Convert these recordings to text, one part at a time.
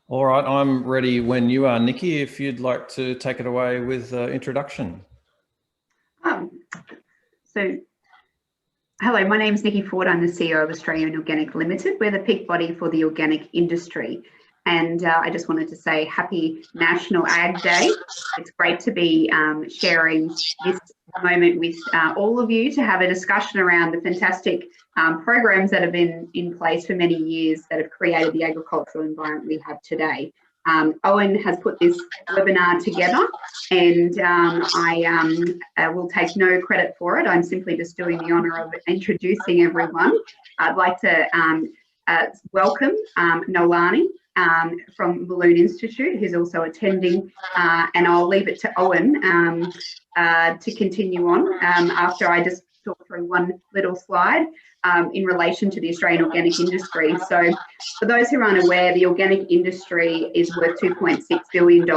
All right, I'm ready when you are, Nikki, if you'd like to take it away with introduction. So, hello, my name is Nikki Ford. I'm the CEO of Organic Ltd. We're the peak body for the organic industry. And I just wanted to say happy National Ag Day. It's great to be sharing this moment with all of you to have a discussion around the fantastic programs that have been in place for many years that have created the agricultural environment we have today. Owen has put this webinar together, and I will take no credit for it. I'm simply just doing the honour of introducing everyone. I'd like to welcome Nolani from Balloon Institute, who's also attending, and I'll leave it to Owen to continue on after I just talk through one little slide in relation to the Australian organic industry. So for those who aren't aware, the organic industry is worth $2.6 billion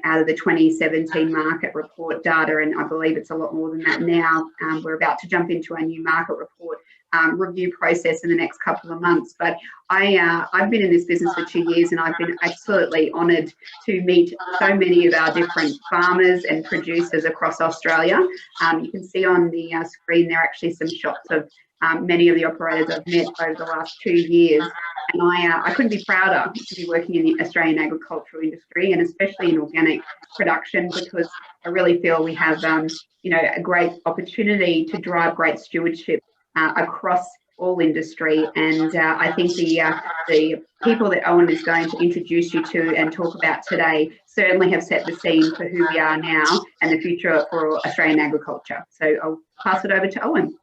out of the 2017 market report data, and I believe it's a lot more than that now. We're about to jump into a new market report review process in the next couple of months, but I've been in this business for 2 years, and I've been absolutely honoured to meet so many of our different farmers and producers across Australia. You can see on the screen there are actually some shots of many of the operators I've met over the last 2 years, and I couldn't be prouder to be working in the Australian agricultural industry, and especially in organic production, because I really feel we have a great opportunity to drive great stewardship across all industry. And I think the people that Owen is going to introduce you to and talk about today certainly have set the scene for who we are now and the future for Australian agriculture. So I'll pass it over to Owen.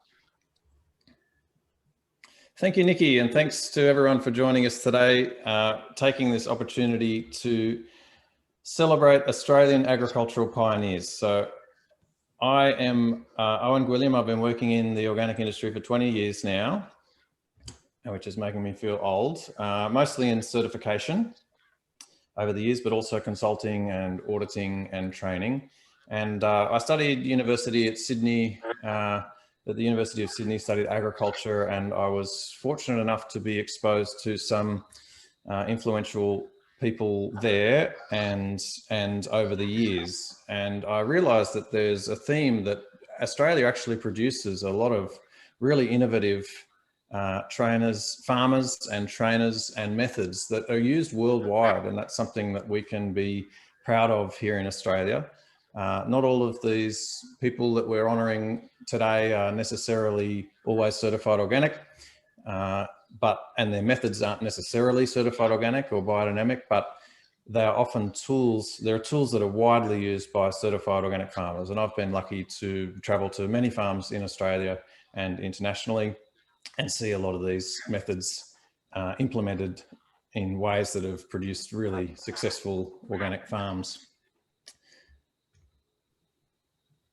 Thank you, Nikki, and thanks to everyone for joining us today, taking this opportunity to celebrate Australian agricultural pioneers. So I am Owen Gwilliam. I've been working in the organic industry for 20 years now, which is making me feel old, mostly in certification over the years, but also consulting and auditing and training. And I studied university at Sydney, at the University of Sydney, studied agriculture, and I was fortunate enough to be exposed to some influential people there and over the years. And I realized that there's a theme that Australia actually produces a lot of really innovative farmers and trainers and methods that are used worldwide. And that's something that we can be proud of here in Australia. Not all of these people that we're honouring today are necessarily always certified organic, and their methods aren't necessarily certified organic or biodynamic, but they are often tools. There are tools that are widely used by certified organic farmers. And I've been lucky to travel to many farms in Australia and internationally and see a lot of these methods implemented in ways that have produced really successful organic farms.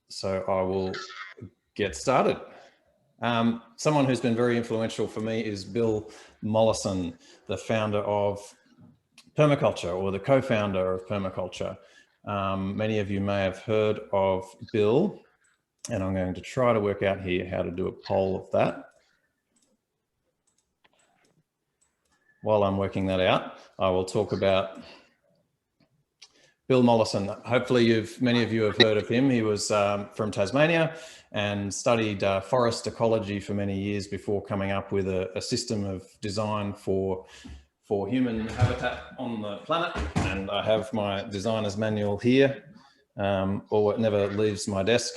So I will get started. Someone who's been very influential for me is Bill Mollison, the founder of permaculture, or the co-founder of permaculture. Many of you may have heard of Bill, and I'm going to try to work out here how to do a poll of that. While I'm working that out, I will talk about Bill Mollison. Hopefully many of you have heard of him. He was from Tasmania and studied forest ecology for many years before coming up with a system of design for human habitat on the planet. And I have my designer's manual here, or it never leaves my desk.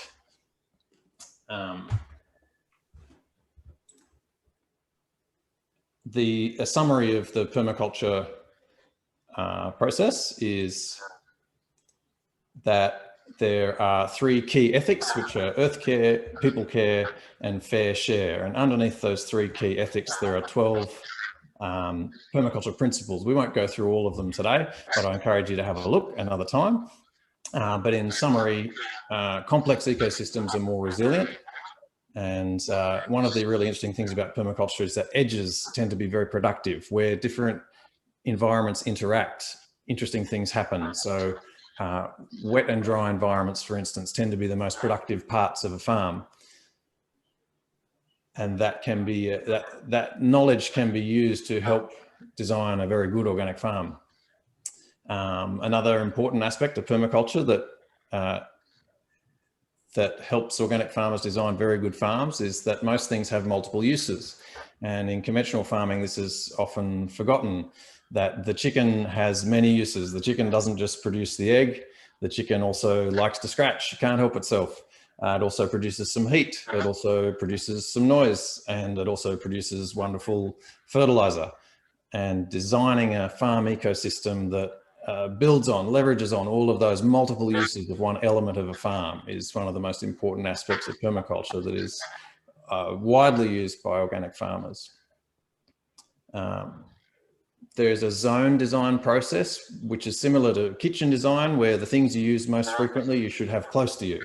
A summary of the permaculture process is that there are 3 key ethics, which are earth care, people care, and fair share. And underneath those 3 key ethics, there are 12 permaculture principles. We won't go through all of them today, but I encourage you to have a look another time. But in summary, complex ecosystems are more resilient. And one of the really interesting things about permaculture is that edges tend to be very productive. Where different environments interact, interesting things happen. So wet and dry environments, for instance, tend to be the most productive parts of a farm. And that can be that knowledge can be used to help design a very good organic farm. Another important aspect of permaculture that helps organic farmers design very good farms is that most things have multiple uses. And in conventional farming, this is often forgotten, that the chicken has many uses. The chicken doesn't just produce the egg. The chicken also likes to scratch. It can't help itself. It also produces some heat. It also produces some noise, and it also produces wonderful fertilizer. And designing a farm ecosystem that leverages on all of those multiple uses of one element of a farm is one of the most important aspects of permaculture that is widely used by organic farmers. There's a zone design process, which is similar to kitchen design, where the things you use most frequently, you should have close to you.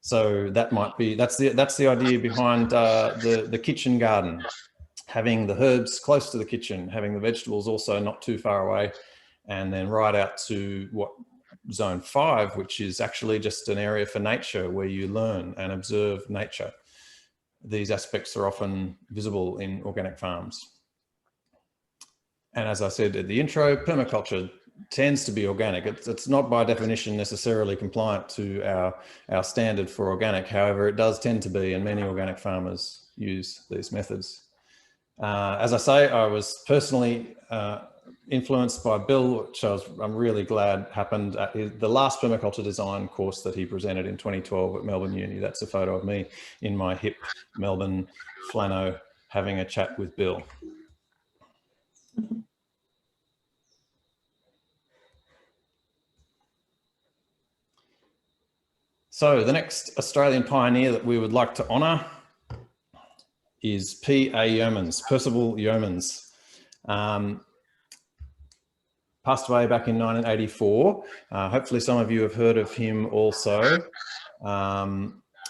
So that might be, that's the idea behind the kitchen garden, having the herbs close to the kitchen, having the vegetables also not too far away, and then right out to what zone 5, which is actually just an area for nature where you learn and observe nature. These aspects are often visible in organic farms. And as I said at the intro, permaculture tends to be organic. It's not by definition necessarily compliant to our standard for organic. However, it does tend to be, and many organic farmers use these methods. As I say, I was personally influenced by Bill, which I'm really glad happened at the last permaculture design course that he presented in 2012 at Melbourne Uni. That's a photo of me in my hip Melbourne flannel having a chat with Bill. So the next Australian pioneer that we would like to honour is P.A. Yeomans, Percival Yeomans. Passed away back in 1984. Hopefully some of you have heard of him also.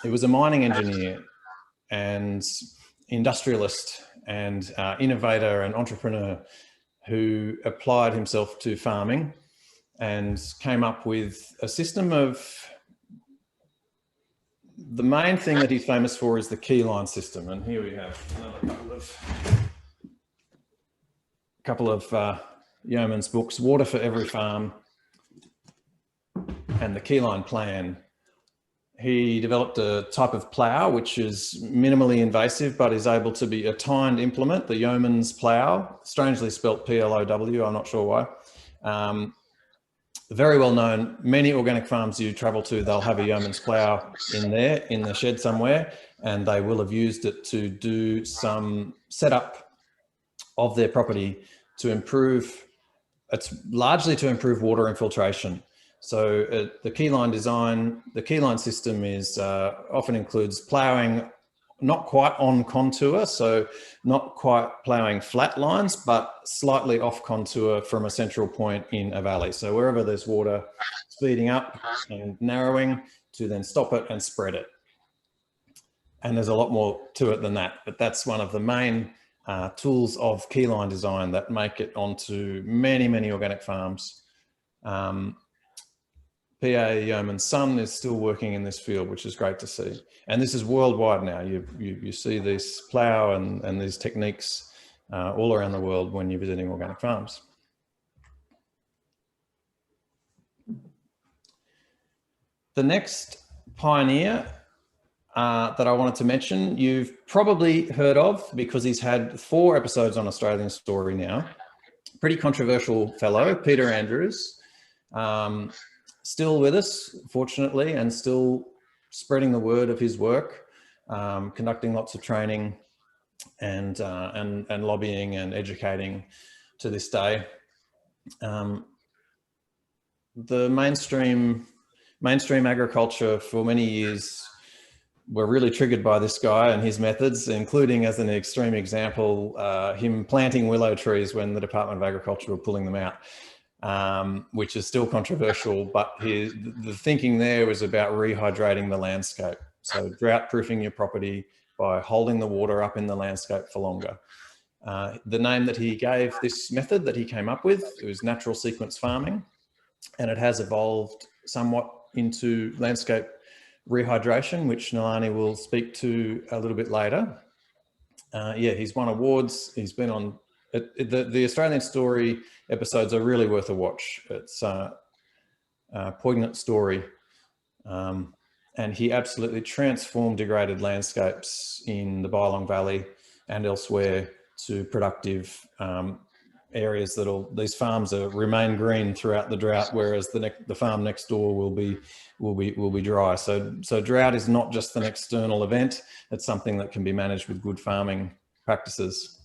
He was a mining engineer and industrialist and innovator and entrepreneur who applied himself to farming and came up with a system of, the main thing that he's famous for is the keyline system. And here we have another couple of Yeomans' books, Water for Every Farm and the Keyline Plan. He developed a type of plough which is minimally invasive but is able to be a tined implement, the Yeomans plough, strangely spelt P-L-O-W, I'm not sure why. Very well known. Many organic farms you travel to, they'll have a Yeomans plough in there, in the shed somewhere, and they will have used it to do some setup of their property to improve, it's largely to improve water infiltration. So the keyline design, the keyline system is often includes ploughing not quite on contour, so not quite ploughing flat lines, but slightly off contour from a central point in a valley. So wherever there's water, speeding up and narrowing to then stop it and spread it. And there's a lot more to it than that, but that's one of the main tools of keyline design that make it onto many, many organic farms. P.A. Yeomans' son is still working in this field, which is great to see. And this is worldwide now. You see this plough and these techniques all around the world when you're visiting organic farms. The next pioneer that I wanted to mention, you've probably heard of because he's had 4 episodes on Australian Story now. Pretty controversial fellow, Peter Andrews. Still with us, fortunately, and still spreading the word of his work, conducting lots of training and lobbying and educating to this day. The mainstream agriculture for many years were really triggered by this guy and his methods, including, as an extreme example, him planting willow trees when the Department of Agriculture were pulling them out. Which is still controversial, but the thinking there was about rehydrating the landscape. So drought proofing your property by holding the water up in the landscape for longer. The name that he gave this method that he came up with, it was natural sequence farming, and it has evolved somewhat into landscape rehydration, which Nalani will speak to a little bit later. Yeah, he's won awards. He's been on the Australian Story episodes are really worth a watch. It's a poignant story. And he absolutely transformed degraded landscapes in the Bylong Valley and elsewhere to productive areas these farms remain green throughout the drought, whereas the farm next door will be dry. So drought is not just an external event; it's something that can be managed with good farming practices.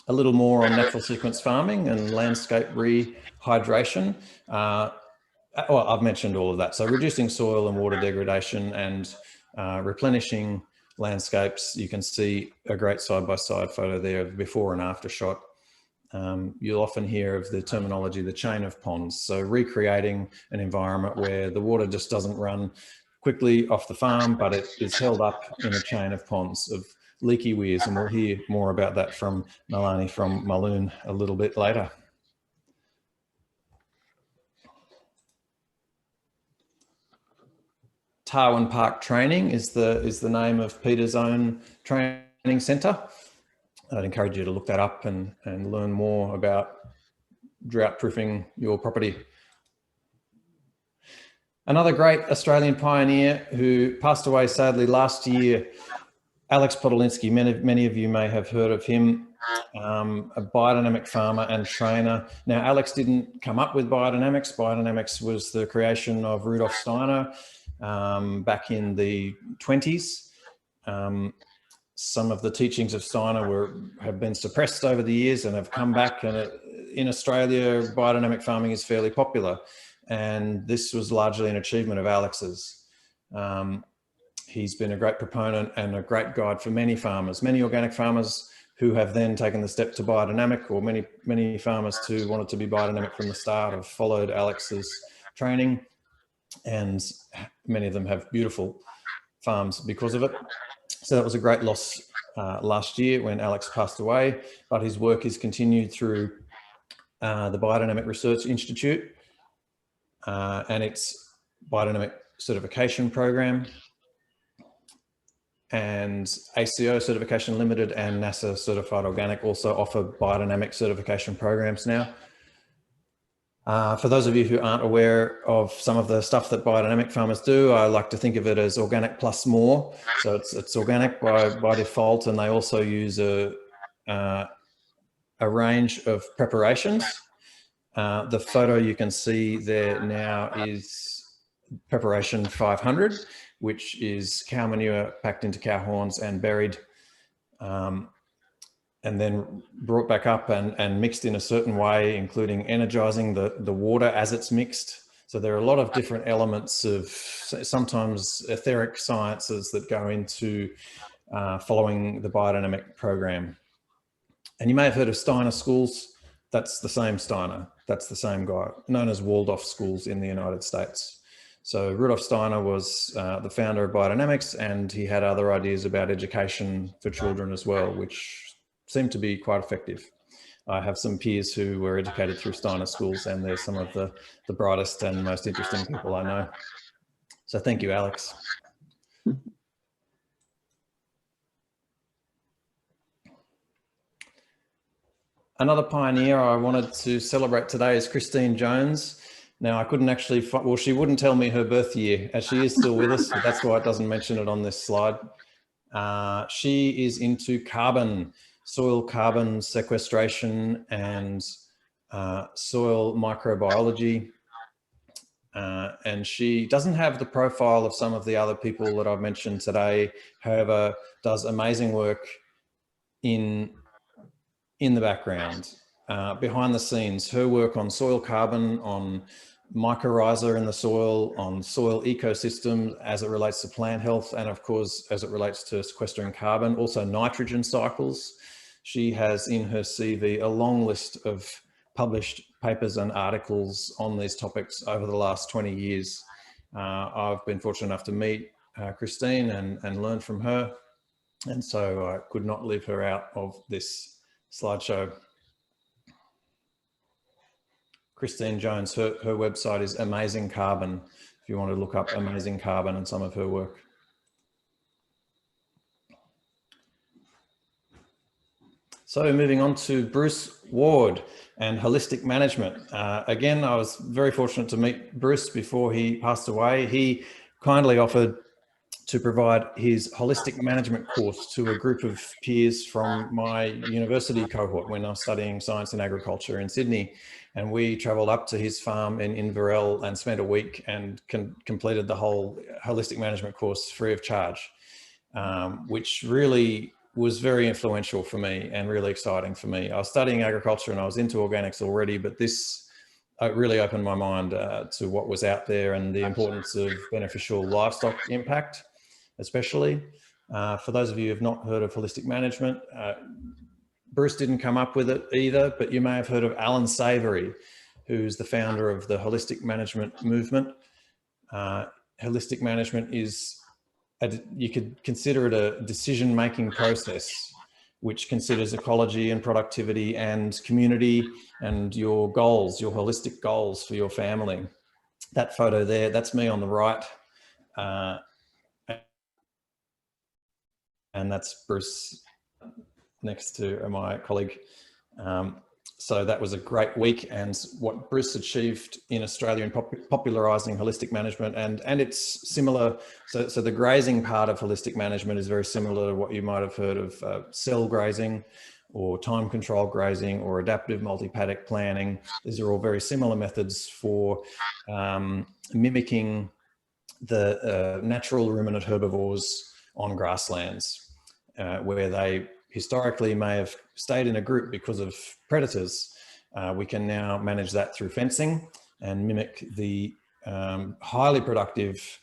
A little more on natural sequence farming and landscape rehydration. Well, I've mentioned all of that. So reducing soil and water degradation and replenishing landscapes. You can see a great side-by-side photo there of before and after shot. You'll often hear of the terminology, the chain of ponds. So recreating an environment where the water just doesn't run quickly off the farm, but it is held up in a chain of ponds of leaky weirs. And we'll hear more about that from Nalani from Mulloon a little bit later. Tarwin Park Training is the name of Peter's own training centre. I'd encourage you to look that up and learn more about drought proofing your property. Another great Australian pioneer who passed away sadly last year, Alex Podolinsky. Many of you may have heard of him, a biodynamic farmer and trainer. Now, Alex didn't come up with biodynamics. Biodynamics was the creation of Rudolf Steiner back in the 20s. Some of the teachings of Steiner have been suppressed over the years and have come back. And in Australia, biodynamic farming is fairly popular. And this was largely an achievement of Alex's. He's been a great proponent and a great guide for many farmers, many organic farmers who have then taken the step to biodynamic, or many farmers who wanted to be biodynamic from the start have followed Alex's training. And many of them have beautiful farms because of it. So that was a great loss last year when Alex passed away, but his work is continued through the Biodynamic Research Institute and its biodynamic certification program, and ACO Certification Limited and NASA Certified Organic also offer biodynamic certification programs now. For those of you who aren't aware of some of the stuff that biodynamic farmers do, I like to think of it as organic plus more. So it's organic by default, and they also use a range of preparations. The photo you can see there now is preparation 500, which is cow manure packed into cow horns and buried, and then brought back up and mixed in a certain way, including energizing the water as it's mixed. So there are a lot of different elements of sometimes etheric sciences that go into following the biodynamic program. And you may have heard of Steiner schools. That's the same Steiner. That's the same guy, known as Waldorf schools in the United States. So Rudolf Steiner was the founder of biodynamics, and he had other ideas about education for children as well, which seemed to be quite effective. I have some peers who were educated through Steiner schools, and they're some of the brightest and most interesting people I know. So thank you, Alex. Another pioneer I wanted to celebrate today is Christine Jones. Now, I couldn't actually, well, she wouldn't tell me her birth year, as she is still with us, but that's why it doesn't mention it on this slide. She is into carbon, soil carbon sequestration and soil microbiology. And she doesn't have the profile of some of the other people that I've mentioned today, however, does amazing work in the background, behind the scenes. Her work on soil carbon, on mycorrhiza in the soil, on soil ecosystem as it relates to plant health, and of course, as it relates to sequestering carbon, also nitrogen cycles. She has in her CV a long list of published papers and articles on these topics over the last 20 years. I've been fortunate enough to meet Christine and learn from her. And so I could not leave her out of this slideshow. Christine Jones, her website is Amazing Carbon, if you want to look up Amazing Carbon and some of her work. So moving on to Bruce Ward and holistic management. Again, I was very fortunate to meet Bruce before he passed away. He kindly offered to provide his holistic management course to a group of peers from my university cohort when I was studying science and agriculture in Sydney. And we travelled up to his farm in Inverell and spent a week and completed the whole holistic management course free of charge, which really was very influential for me and really exciting for me. I was studying agriculture and I was into organics already, but this really opened my mind to what was out there and the importance of beneficial livestock impact, especially. For those of you who have not heard of holistic management, Bruce didn't come up with it either, but you may have heard of Alan Savory, who's the founder of the holistic management movement. Holistic management is, you could consider it a decision-making process which considers ecology and productivity and community and your goals, your holistic goals for your family. That photo there, that's me on the right. And that's Bruce next to my colleague. So that was a great week, and what Bruce achieved in Australia in popularising holistic management, and it's similar. So the grazing part of holistic management is very similar to what you might have heard of cell grazing or time control grazing or adaptive multi-paddock planning. These are all very similar methods for mimicking the natural ruminant herbivores on grasslands, where they historically may have stayed in a group because of predators. We can now manage that through fencing and mimic the highly productive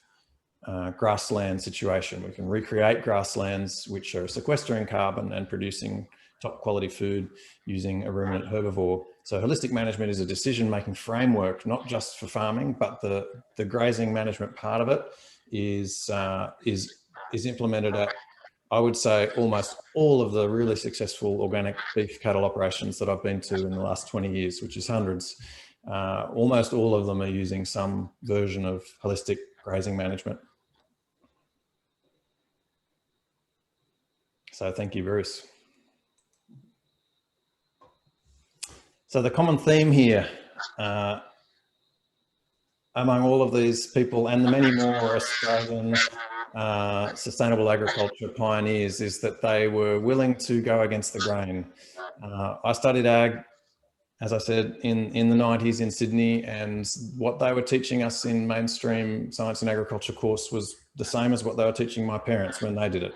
grassland situation. We can recreate grasslands which are sequestering carbon and producing top quality food using a ruminant herbivore. So holistic management is a decision-making framework, not just for farming, but the grazing management part of it is implemented at, I would say, almost all of the really successful organic beef cattle operations that I've been to in the last 20 years, which is hundreds. Almost all of them are using some version of holistic grazing management. So thank you, Bruce. So the common theme here among all of these people and the many more Australian sustainable agriculture pioneers is that they were willing to go against the grain. I studied ag, as I said, in the 90s in Sydney, and what they were teaching us in mainstream science and agriculture course was the same as what they were teaching my parents when they did it.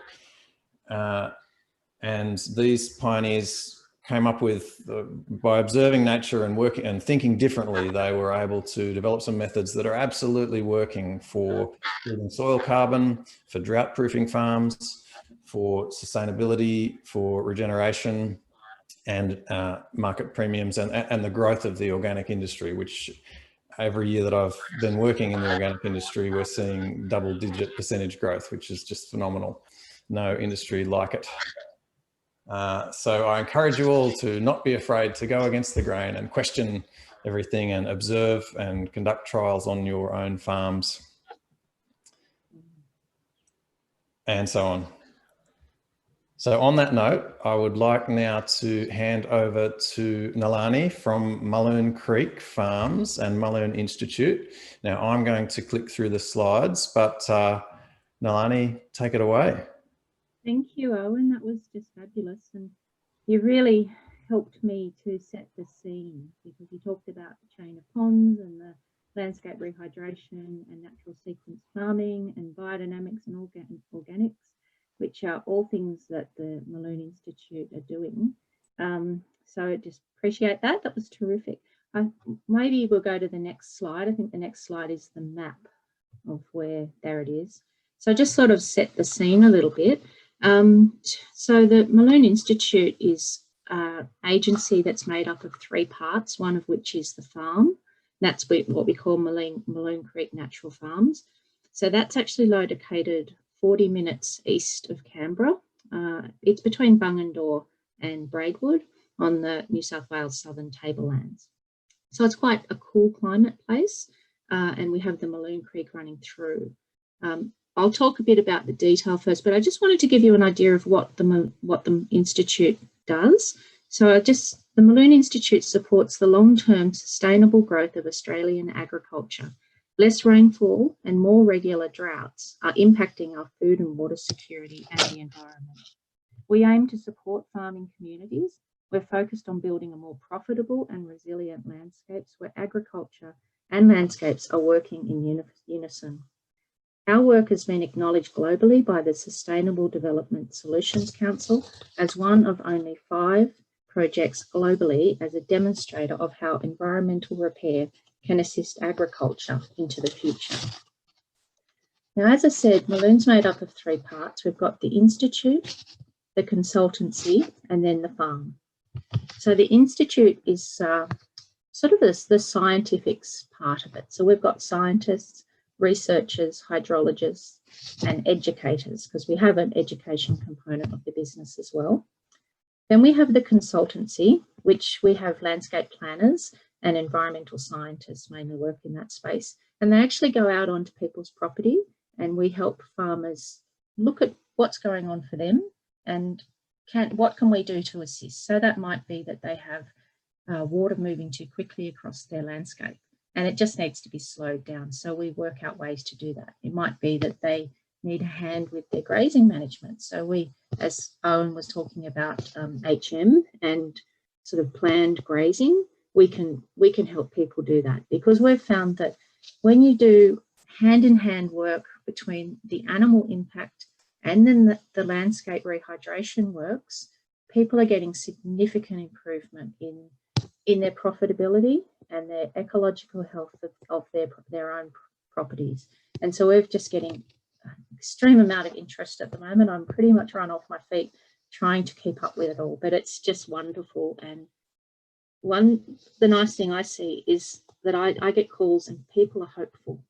And these pioneers came up with, by observing nature and working and thinking differently, they were able to develop some methods that are absolutely working for building soil carbon, for drought proofing farms, for sustainability, for regeneration, and market premiums, and the growth of the organic industry, which every year that I've been working in the organic industry, we're seeing double-digit percentage growth, which is just phenomenal. No industry like it. So I encourage you all to not be afraid to go against the grain and question everything and observe and conduct trials on your own farms and so on. So on that note, I would like now to hand over to Nalani from Mulloon Creek Farms and Mulloon Institute. Now I'm going to click through the slides, but Nalani, take it away. Thank you, Owen. That was just fabulous. And you really helped me to set the scene, because you talked about the chain of ponds and the landscape rehydration and natural sequence farming and biodynamics and organics, which are all things that the Mulloon Institute are doing. So I just appreciate that. That was terrific. Maybe we'll go to the next slide. I think the next slide is the map of where, there it is. So just sort of set the scene a little bit. So the Mulloon Institute is an agency that's made up of 3 parts, one of which is the farm. That's what we call Mulloon Creek Natural Farms. So that's actually located 40 minutes east of Canberra. It's between Bungendore and Braidwood on the New South Wales Southern Tablelands. So it's quite a cool climate place, and we have the Mulloon Creek running through. I'll talk a bit about the detail first, but I just wanted to give you an idea of what the Institute does. So the Malone Institute supports the long-term sustainable growth of Australian agriculture. Less rainfall and more regular droughts are impacting our food and water security and the environment. We aim to support farming communities. We're focused on building a more profitable and resilient landscapes where agriculture and landscapes are working in unison. Our work has been acknowledged globally by the Sustainable Development Solutions Council as one of only 5 projects globally as a demonstrator of how environmental repair can assist agriculture into the future. Now, as I said, Malone's made up of 3 parts. We've got the Institute, the consultancy, and then the farm. So the Institute is sort of the scientific part of it. So we've got scientists, researchers, hydrologists, and educators, because we have an education component of the business as well. Then we have the consultancy, which we have landscape planners and environmental scientists mainly work in that space. And they actually go out onto people's property and we help farmers look at what's going on for them and what can we do to assist. So that might be that they have water moving too quickly across their landscape and it just needs to be slowed down. So we work out ways to do that. It might be that they need a hand with their grazing management. So we, as Owen was talking about HM and sort of planned grazing, we can help people do that, because we've found that when you do hand-in-hand work between the animal impact and then the landscape rehydration works, people are getting significant improvement in their profitability and their ecological health of their own properties. And so we're just getting extreme amount of interest at the moment. I'm pretty much run off my feet trying to keep up with it all, but it's just wonderful. And the nice thing I see is that I get calls and people are hopeful.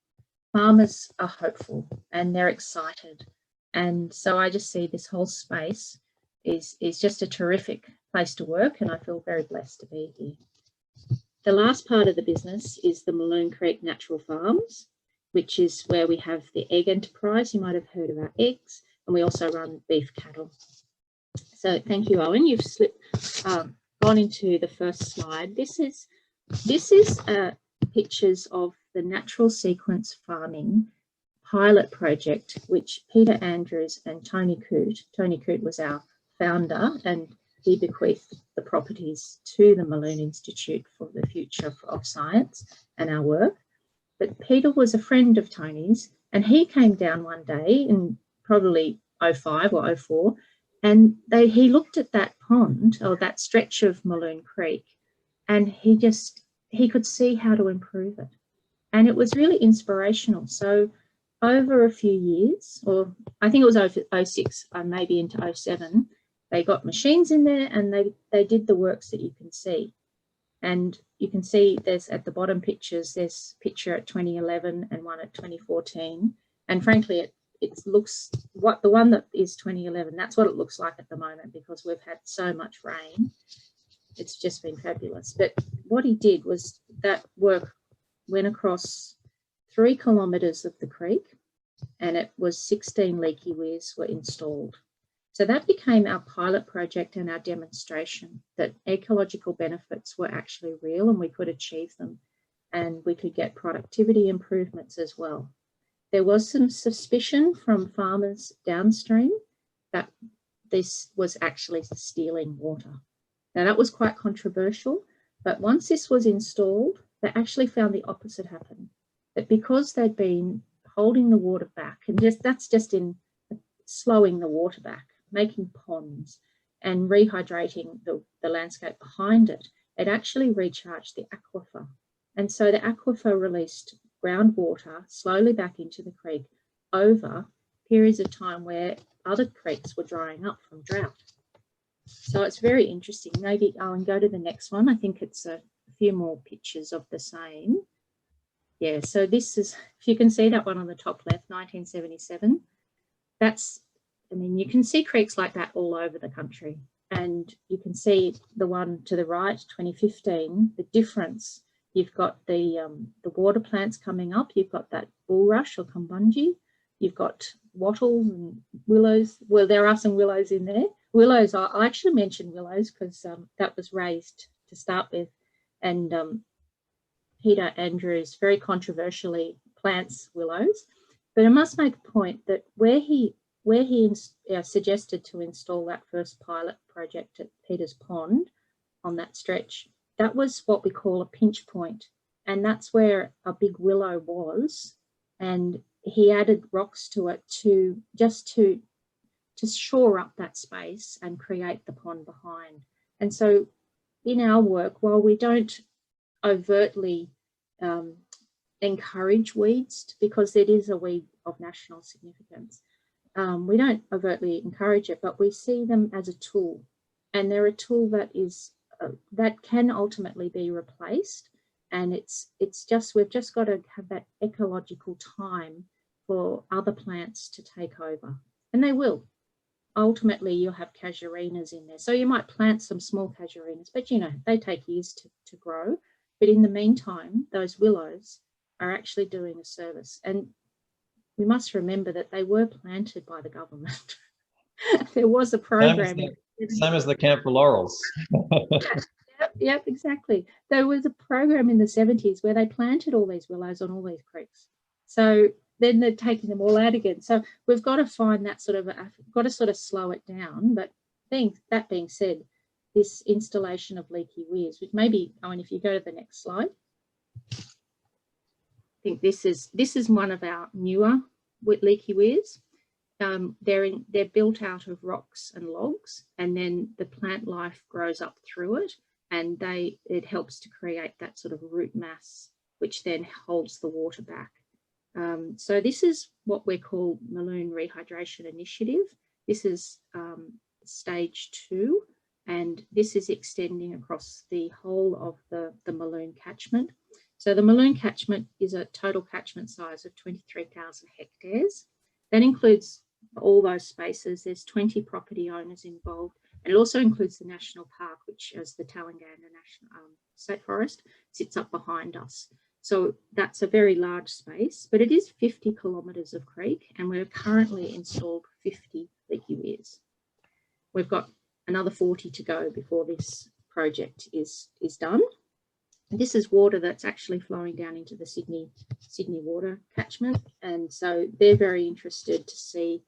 Farmers are hopeful and they're excited. And so I just see this whole space is just a terrific place to work, and I feel very blessed to be here. The last part of the business is the Malone Creek Natural Farms, which is where we have the egg enterprise. You might have heard of our eggs, and we also run beef cattle. So thank you, Owen. You've gone into the first slide. This is pictures of the natural sequence farming pilot project, which Peter Andrews and Tony Coote was our founder, and he bequeathed the properties to the Malone Institute for the future of science and our work. But Peter was a friend of Tony's, and he came down one day in probably 05 or 04, and he looked at that pond or that stretch of Malone Creek, and he could see how to improve it. And it was really inspirational. So over a few years, or I think it was over 06, maybe into 07, they got machines in there and they did the works that you can see. And you can see there's at the bottom pictures, there's a picture at 2011 and one at 2014. And frankly, it looks, the one that is 2011, that's what it looks like at the moment, because we've had so much rain. It's just been fabulous. But what he did was that work went across 3 kilometres of the creek, and it was 16 leaky weirs were installed. So that became our pilot project and our demonstration that ecological benefits were actually real and we could achieve them, and we could get productivity improvements as well. There was some suspicion from farmers downstream that this was actually stealing water. Now that was quite controversial, but once this was installed, they actually found the opposite happen. That because they'd been holding the water back, and that's just in slowing the water back, making ponds and rehydrating the landscape behind it, it actually recharged the aquifer. And so the aquifer released groundwater slowly back into the creek over periods of time where other creeks were drying up from drought. So it's very interesting. Maybe Owen, go to the next one. I think it's a few more pictures of the same. Yeah, so this is, if you can see that one on the top left, 1977, you can see creeks like that all over the country. And you can see the one to the right, 2015, the difference. You've got the water plants coming up. You've got that bulrush or kumbunji. You've got wattles and willows. Well, there are some willows in there. Willows, I actually mentioned willows because that was raised to start with. And Peter Andrews very controversially plants willows. But I must make a point that where he suggested to install that first pilot project at Peter's Pond on that stretch, that was what we call a pinch point. And that's where a big willow was. And he added rocks to it to shore up that space and create the pond behind. And so in our work, while we don't overtly encourage weeds, because it is a weed of national significance, we don't overtly encourage it, but we see them as a tool. And they're a tool that is that can ultimately be replaced. And we've just got to have that ecological time for other plants to take over. And they will. Ultimately, you'll have casuarinas in there. So you might plant some small casuarinas, but you know, they take years to grow. But in the meantime, those willows are actually doing a service. And we must remember that they were planted by the government. There was a program. Same as the Camp for Laurels. Yep, exactly. There was a program in the 70s where they planted all these willows on all these creeks. So then they're taking them all out again. So we've got to find that got to sort of slow it down. But that being said, this installation of leaky weirs, which maybe, Owen, if you go to the next slide, I think this is one of our newer leaky weirs. They're built out of rocks and logs, and then the plant life grows up through it, and it helps to create that sort of root mass, which then holds the water back. So this is what we call Maloon Rehydration Initiative. This is stage 2, and this is extending across the whole of the Maloon catchment. So the Maloon catchment is a total catchment size of 23,000 hectares. That includes all those spaces. There's 20 property owners involved. And it also includes the national park, which is the Tallangatta National State Forest, sits up behind us. So that's a very large space, but it is 50 kilometres of creek, and we're currently installed 50 leaky weirs. We've got another 40 to go before this project is done. This is water that's actually flowing down into the Sydney water catchment, and so they're very interested to see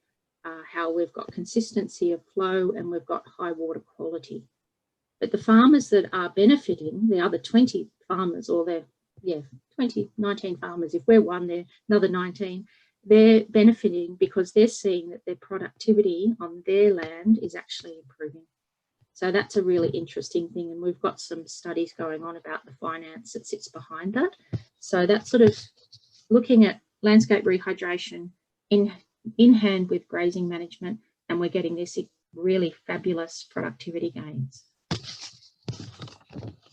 how we've got consistency of flow and we've got high water quality. But the farmers that are benefiting, the other 20 farmers, or 19 farmers, if we're one, they're another 19, they're benefiting because they're seeing that their productivity on their land is actually improving. So that's a really interesting thing, and we've got some studies going on about the finance that sits behind that. So that's sort of looking at landscape rehydration in hand with grazing management, and we're getting this really fabulous productivity gains.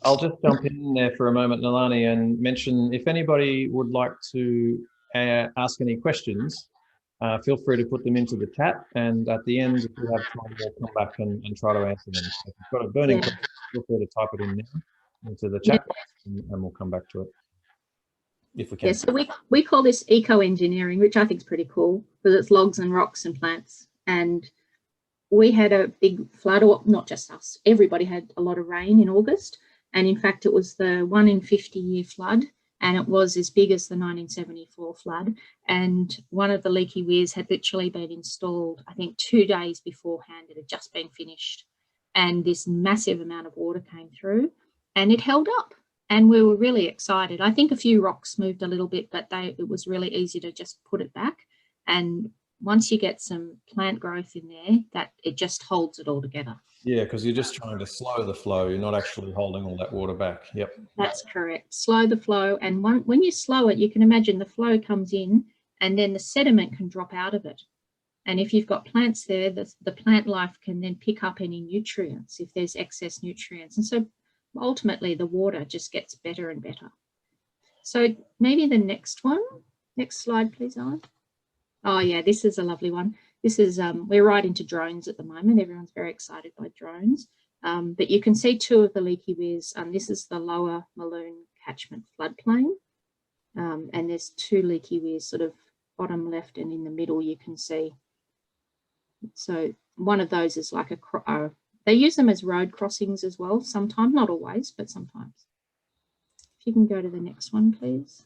I'll just jump in there for a moment, Nalani, and mention if anybody would like to ask any questions, feel free to put them into the chat, and at the end, if you have time, we'll come back and try to answer them. So if you've got a burning question, feel free to type it in now into the chat box, and we'll come back to it if we can. Yeah, so we call this eco-engineering, which I think is pretty cool because it's logs and rocks and plants. And we had a big flood, or not just us, everybody had a lot of rain in August. And in fact, it was the 1 in 50-year flood, and it was as big as the 1974 flood. And one of the leaky weirs had literally been installed, I think 2 days beforehand. It had just been finished. And this massive amount of water came through, and it held up. And we were really excited. I think a few rocks moved a little bit, but it was really easy to just put it back. And once you get some plant growth in there, that it just holds it all together. Yeah, because you're just trying to slow the flow. You're not actually holding all that water back. Yep. That's correct. Slow the flow. And when you slow it, you can imagine the flow comes in and then the sediment can drop out of it. And if you've got plants there, the plant life can then pick up any nutrients if there's excess nutrients. And so ultimately the water just gets better and better. So maybe the next slide, please, Owen. Oh yeah, this is a lovely one. This is, we're right into drones at the moment. Everyone's very excited by drones. But you can see 2 of the leaky weirs. This is the lower Maloon catchment floodplain. And there's 2 leaky weirs sort of bottom left, and in the middle you can see. So one of those is like they use them as road crossings as well, sometimes, not always, but sometimes. If you can go to the next one, please.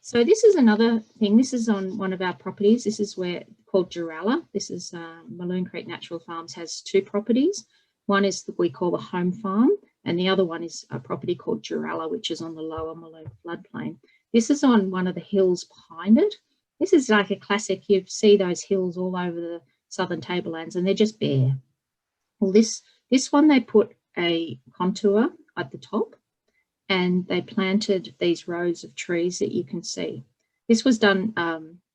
So this is another thing. This is on one of our properties. This is called Duralla. This is Maloon Creek Natural Farms has two properties. One is we call the home farm, and the other one is a property called Duralla, which is on the lower Maloon floodplain. This is on one of the hills behind it. This is like a classic. You see those hills all over the southern tablelands, and they're just bare. Well, this one, they put a contour at the top, and they planted these rows of trees that you can see. This was done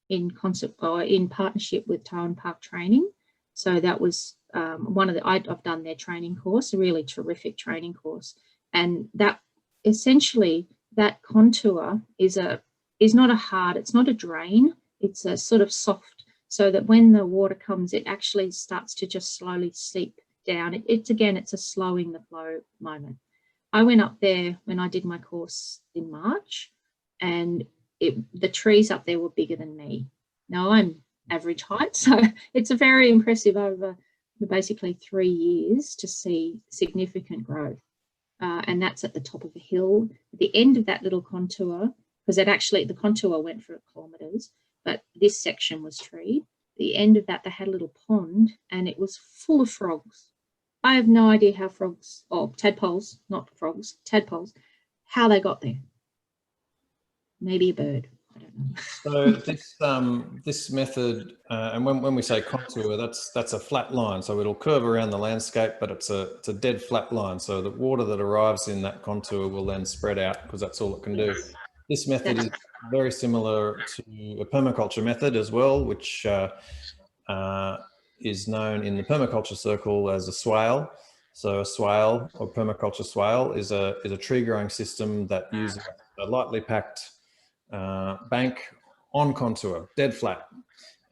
in partnership with Town Park Training. So that was I've done their training course, a really terrific training course. And that essentially, that contour is not a hard, it's not a drain, it's a sort of soft, so that when the water comes, it actually starts to just slowly seep down. It's a slowing the flow moment. I went up there when I did my course in March, and the trees up there were bigger than me. Now I'm average height, so it's a very impressive over basically 3 years to see significant growth. And that's at the top of a hill. At the end of that little contour, because the contour went for kilometres, but this section was treed. The end of that, they had a little pond, and it was full of frogs. I have no idea how frogs, or tadpoles, not frogs, tadpoles, how they got there. Maybe a bird, I don't know. So this method, and when we say contour, that's a flat line. So it'll curve around the landscape, but it's a dead flat line. So the water that arrives in that contour will then spread out, because that's all it can do. This method is very similar to a permaculture method as well, which is known in the permaculture circle as a swale. So a swale, or permaculture swale, is a tree growing system that uses a lightly packed bank on contour, dead flat,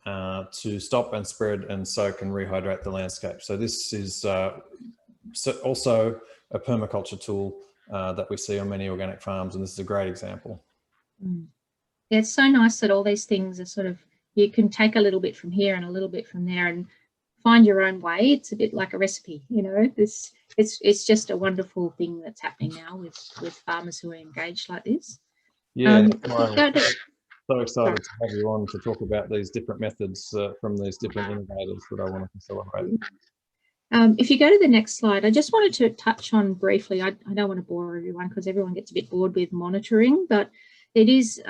to stop and spread and soak and rehydrate the landscape. So this is also a permaculture tool that we see on many organic farms, and this is a great example. Yeah, it's so nice that all these things are sort of, you can take a little bit from here and a little bit from there and find your own way. It's a bit like a recipe, you know. It's just a wonderful thing that's happening now with farmers who are engaged like this. Yeah, so excited to have you on to talk about these different methods from these different innovators that I wanted to celebrate. If you go to the next slide, I just wanted to touch on briefly, I don't want to bore everyone because everyone gets a bit bored with monitoring, but it is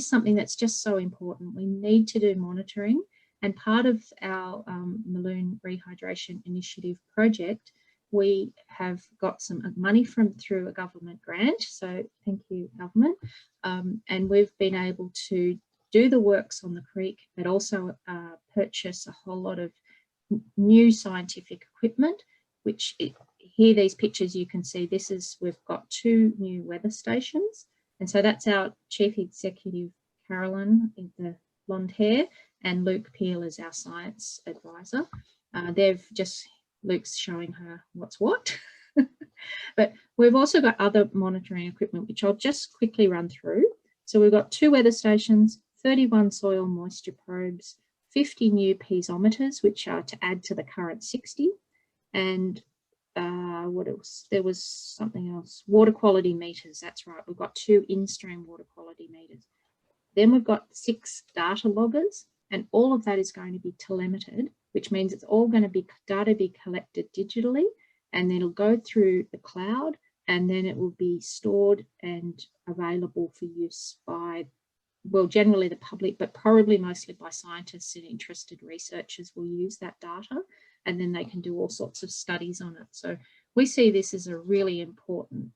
something that's just so important. We need to do monitoring, and part of our Maloon Rehydration Initiative project, we have got some money through a government grant, so thank you, government, and we've been able to do the works on the creek, but also purchase a whole lot of new scientific equipment, which here, these pictures you can see, we've got 2 new weather stations. And so that's our Chief Executive, Carolyn, in the blonde hair, and Luke Peel is our science advisor. Luke's showing her what's what. But we've also got other monitoring equipment, which I'll just quickly run through. So we've got 2 weather stations, 31 soil moisture probes, 50 new piezometers, which are to add to the current 60, and what else? There was something else. Water quality meters, that's right. We've got 2 in-stream water quality meters. Then we've got 6 data loggers, and all of that is going to be telemetered, which means it's all going to be collected digitally, and then it'll go through the cloud, and then it will be stored and available for use by, well, generally the public, but probably mostly by scientists and interested researchers will use that data, and then they can do all sorts of studies on it. So we see this as a really important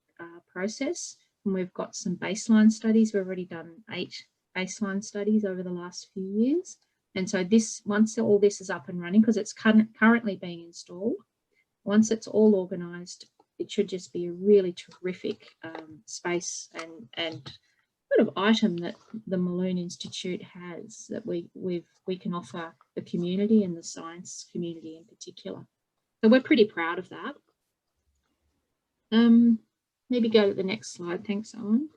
process, and we've got some baseline studies. We've already done 8 baseline studies over the last few years. And so once all this is up and running, because it's currently being installed, once it's all organised, it should just be a really terrific space and sort of item that the Maloon Institute has that we can offer the community and the science community in particular. So we're pretty proud of that. Maybe go to the next slide. Thanks, Owen.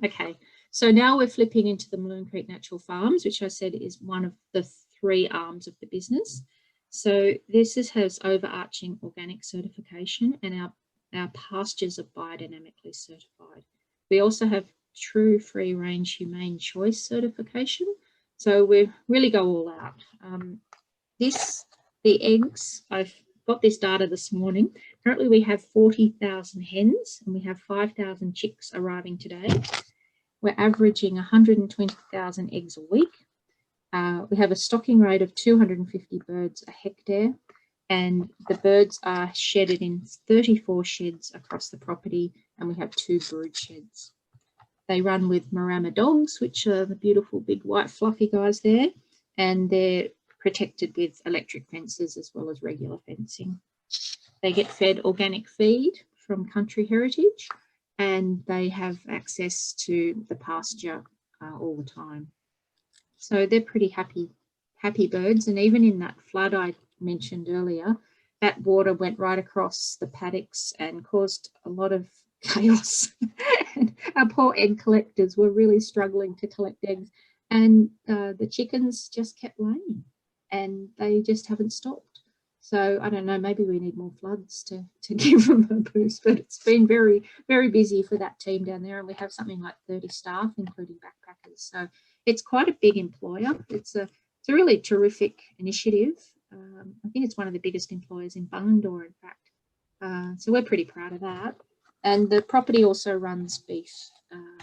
Okay. So now we're flipping into the Maroon Creek Natural Farms, which I said is one of the 3 arms of the business. So this has overarching organic certification, and our pastures are biodynamically certified. We also have true free range humane choice certification. So we really go all out. The eggs, I've got this data this morning. Currently we have 40,000 hens and we have 5,000 chicks arriving today. We're averaging 120,000 eggs a week. We have a stocking rate of 250 birds a hectare, and the birds are shedded in 34 sheds across the property, and we have 2 brood sheds. They run with Marama dogs, which are the beautiful big white fluffy guys there, and they're protected with electric fences as well as regular fencing. They get fed organic feed from Country Heritage, and they have access to the pasture all the time. So they're pretty happy birds. And even in that flood I mentioned earlier, that water went right across the paddocks and caused a lot of chaos. And our poor egg collectors were really struggling to collect eggs, and the chickens just kept laying and they just haven't stopped. So I don't know, maybe we need more floods to give them a boost, but it's been very, very busy for that team down there, and we have something like 30 staff, including backpackers. So it's quite a big employer. It's a really terrific initiative. I think it's one of the biggest employers in Bungendore, in fact. So we're pretty proud of that. And the property also runs beef.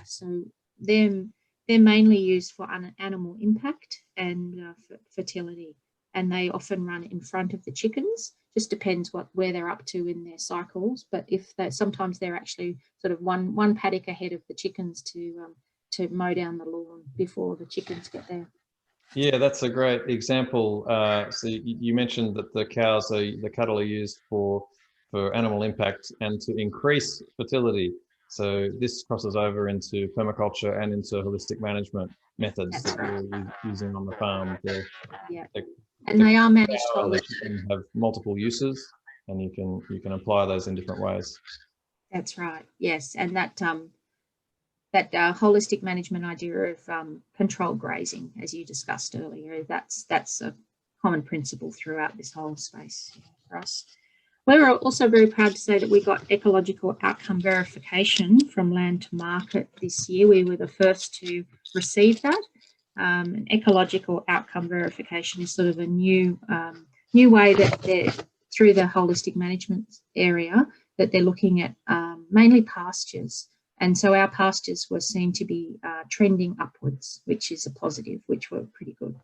So they're mainly used for animal impact and for fertility. And they often run in front of the chickens. Just depends where they're up to in their cycles. But sometimes they're actually sort of one paddock ahead of the chickens to mow down the lawn before the chickens get there. Yeah, that's a great example. So you mentioned that the cattle are used for animal impact and to increase fertility. So this crosses over into permaculture and into holistic management methods that you're using on the farm. And they are managed holistically. And have multiple uses, and you can apply those in different ways. That's right. Yes, and that holistic management idea of controlled grazing, as you discussed earlier, that's a common principle throughout this whole space for us. We're also very proud to say that we got ecological outcome verification from Land to Market this year. We were the first to receive that. An ecological outcome verification is sort of a new way that they're, through the holistic management area, that they're looking at mainly pastures. And so our pastures were seen to be trending upwards, which is a positive, which were pretty good.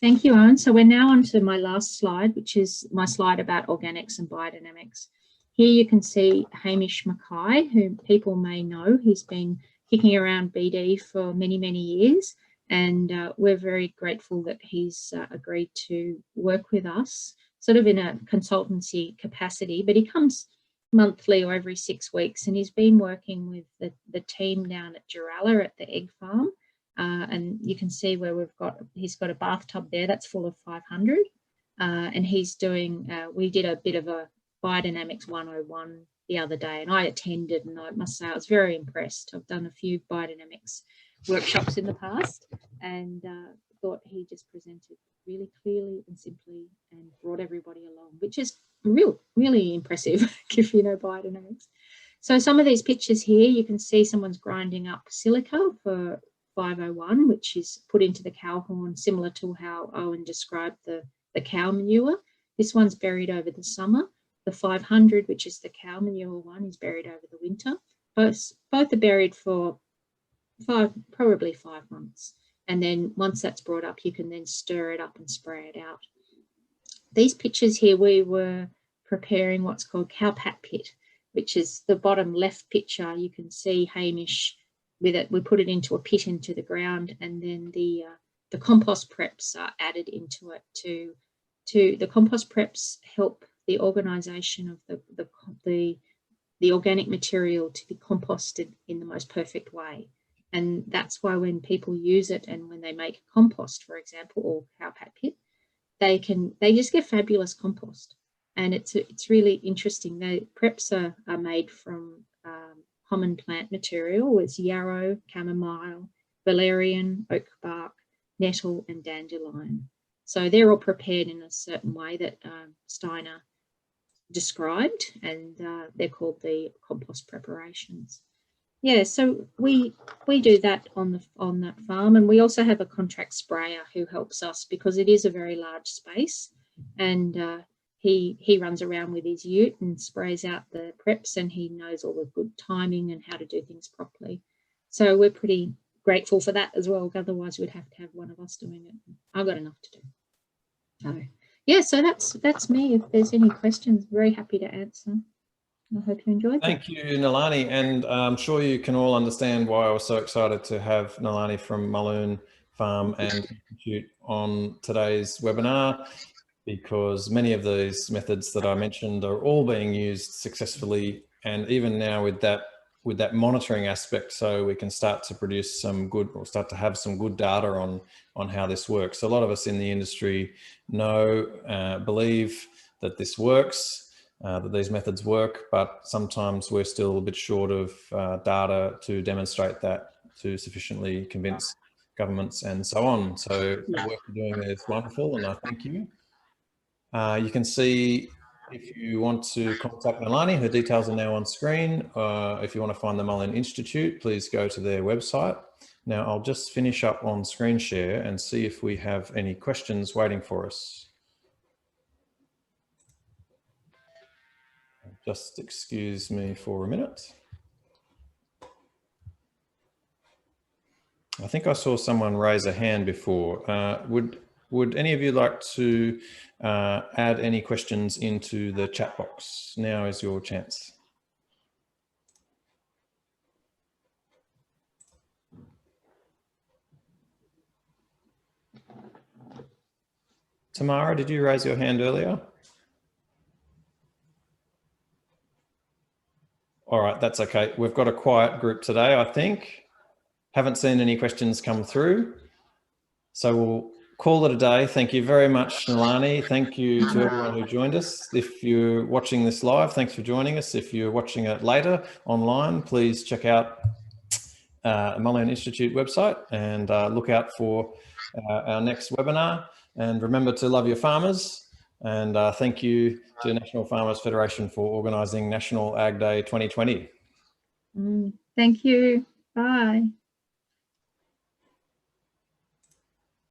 Thank you, Owen. So we're now on to my last slide, which is my slide about organics and biodynamics. Here you can see Hamish Mackay, who people may know. He's been kicking around BD for many, many years, and we're very grateful that he's agreed to work with us, sort of in a consultancy capacity, but he comes monthly or every 6 weeks, and he's been working with the team down at Geralla at the egg farm. And you can see where he's got a bathtub there that's full of 500, and he's doing, we did a bit of a biodynamics 101 the other day, and I attended, and I must say I was very impressed. I've done a few biodynamics workshops in the past, and thought he just presented really clearly and simply and brought everybody along, which is really impressive if you know biodynamics. So some of these pictures here, you can see someone's grinding up silica for 501, which is put into the cow horn, similar to how Owen described the cow manure. This one's buried over the summer. The 500, which is the cow manure one, is buried over the winter. Both are buried for probably 5 months. And then once that's brought up, you can then stir it up and spray it out. These pictures here, we were preparing what's called cow pat pit, which is the bottom left picture. You can see Hamish with it. We put it into a pit into the ground, and then the compost preps are added into it. The compost preps help the organisation of the organic material to be composted in the most perfect way. And that's why when people use it and when they make compost, for example, or cow pat pit, they just get fabulous compost. And it's really interesting. The preps are made from common plant material is yarrow, chamomile, valerian, oak bark, nettle, and dandelion. So they're all prepared in a certain way that Steiner described, and they're called the compost preparations. Yeah, so we do that on that farm, and we also have a contract sprayer who helps us because it is a very large space, and he runs around with his ute and sprays out the preps, and he knows all the good timing and how to do things properly. So we're pretty grateful for that as well. Otherwise, we'd have to have one of us doing it. I've got enough to do. So yeah, so that's me. If there's any questions, very happy to answer. I hope you enjoyed that. Thank you, Nalani, and I'm sure you can all understand why I was so excited to have Nalani from Mulloon Farm and Institute on today's webinar, because many of these methods that I mentioned are all being used successfully, and even now with that monitoring aspect, so we can start to produce some good, or start to have some good data on how this works. A lot of us in the industry know, believe that this works, that these methods work, but sometimes we're still a bit short of data to demonstrate that, to sufficiently convince governments and so on. So the work you're doing is wonderful, and I thank you. You can see, if you want to contact Nalani, her details are now on screen. If you want to find the Mulloon Institute, please go to their website. Now I'll just finish up on screen share and see if we have any questions waiting for us. Just excuse me for a minute. I think I saw someone raise a hand before. Would any of you like to add any questions into the chat box? Now is your chance. Tamara, did you raise your hand earlier? All right, that's okay. We've got a quiet group today, I think. Haven't seen any questions come through. So we'll call it a day. Thank you very much, Nalani. Thank you to everyone who joined us. If you're watching this live, thanks for joining us. If you're watching it later online, please check out Mulloon Institute website and look out for our next webinar. And remember to love your farmers. And thank you to National Farmers Federation for organising National Ag Day 2020. Thank you. Bye.